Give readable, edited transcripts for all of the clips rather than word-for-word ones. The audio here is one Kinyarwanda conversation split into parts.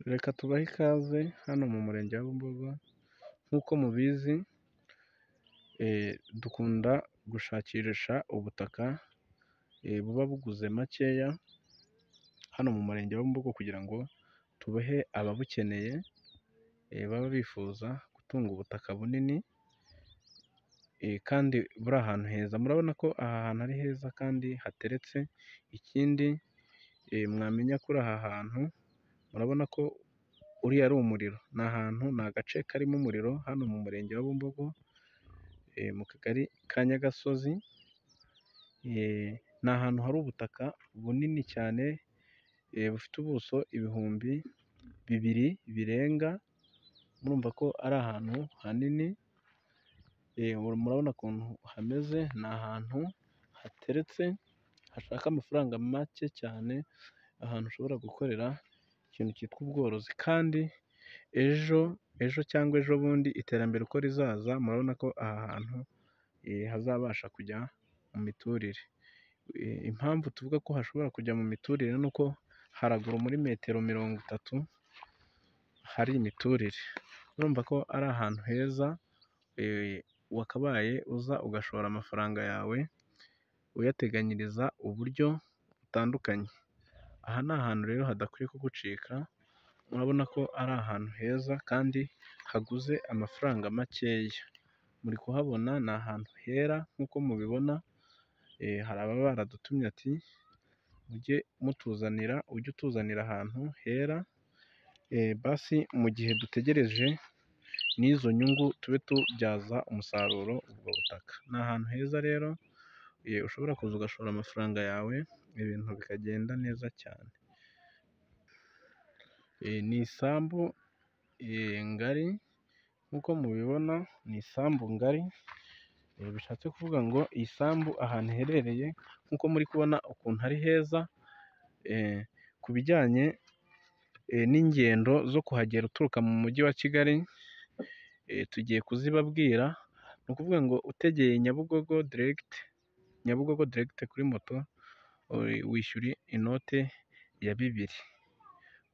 Reka tubahe ikaze hano mu murenge wa Bumbogo, nk'uko mubizi dukunda gushakisha ubutaka buba buguze makeya hano mu murenge wa Bumbogo kugira ngo tubuhe ababukeneye baba bifuza gutunga ubutaka bunini kandi buri ahantu heza. Murabona ko aha hantu ari heza kandi hateretse. Ikindi mwamenya kuri aha hantu, murabona ko uriya ari umuriro. Ni ahantu, ni agace karimo umuriro hano mu murenge wa Bumbogo mu kagari ka Nyagasozi. Ni ahantu hari ubutaka bunini cyane bufite ubuso 2,000 birenga. Murumva ko ari ahantu hanini. Murabona ukuntu hameze, ni ahantu hateretse hashaka amafaranga make cyane, ahantu ushobora gukorera ikintu cyitwa ubworozi. Kandi ejo cyangwa ejo bundi iterambere uko rizaza, murabona ko aha hantu hazabasha kujya mu miturire. Impamvu tuvuga ko hashobora kujya mu miturire ni uko haraguru muri metero 30 hari imiturire. Urumva ko ari ahantu heza wakabaye uza ugashora amafaranga yawe uyateganyiriza uburyo butandukanye. Aha ni ahantu rero hadakwiye kugucika. Murabona ko ari ahantu heza kandi haguze amafaranga makeya. Muri kuhabona ni ahantu hera nk'uko mubibona. Hari ababa baradutumye ati ujye utuzanira ahantu hera, basi mu gihe dutegereje n'izo nyungu tube tubyaza umusaruro ubwo butaka. Ni ahantu heza rero ushobora kuza ugashora amafaranga yawe, ibintu bikagenda neza cyane. Ni isambu ngari nk'uko mubibona, ni isambu ngari. Bishatse kuvuga ngo iyi sambu ahantu iherereye, nk'uko muri kubona ukuntu ari heza. Ku bijyanye n'ingendo zo kuhagera uturuka mu mujyi wa Kigali, tugiye kuzibabwira. Ni ukuvuga ngo utegeye Nyabugogo direct kuri moto wishyura inote ya 2.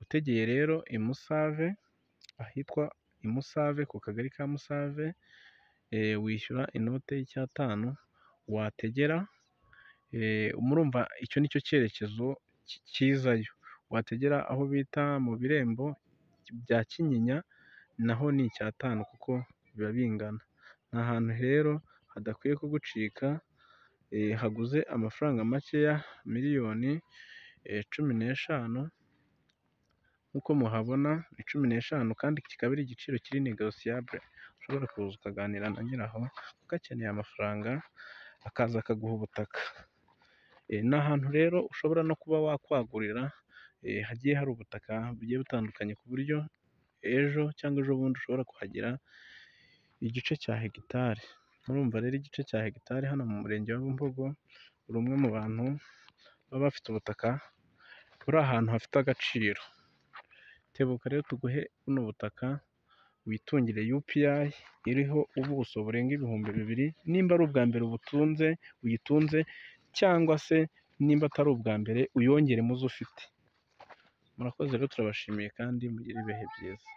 Utegeye rero i Musave, ahitwa i Musave ku kagari ka Musave, wishyura inote y'5. Wategera murumva icyo nicyo cyerekezo cyizayo. Wategera aho bita mu birembo bya Kinyinya, naho ni 5 kuko biba bingana. Ni ahantu rero hadakwiye kugucika, haguze amafaranga makeya, miliyoni 15. Nk'uko muhabona ni 15, kandi kikaba ari igiciro kiri negosiyable. Ushobora kuza ukaganira na nyiraho kuko akeneye amafaranga akaza akaguha ubutaka. Ni ahantu rero ushobora no kuba wakwagurira, hagiye hari ubutaka bugiye butandukanye ku buryo ejo cyangwa ejo bundi ushobora kuhagira igice cya hegitari. Murumva rero igice cya hegitari hano mu murenge wa Bumbogo, uri umwe mu bantu baba bafite ubutaka buri ahantu hafite agaciro. Tebuka rero tuguhe buno butaka, witungire UPI iriho ubuso burenga 2,000. Nimba ari ubwa mbere uyitunze, cyangwa se nimba atari ubwa mbere uyongere muzo ufite. Murakoze rero, turabashimiye kandi mugire ibihe byiza.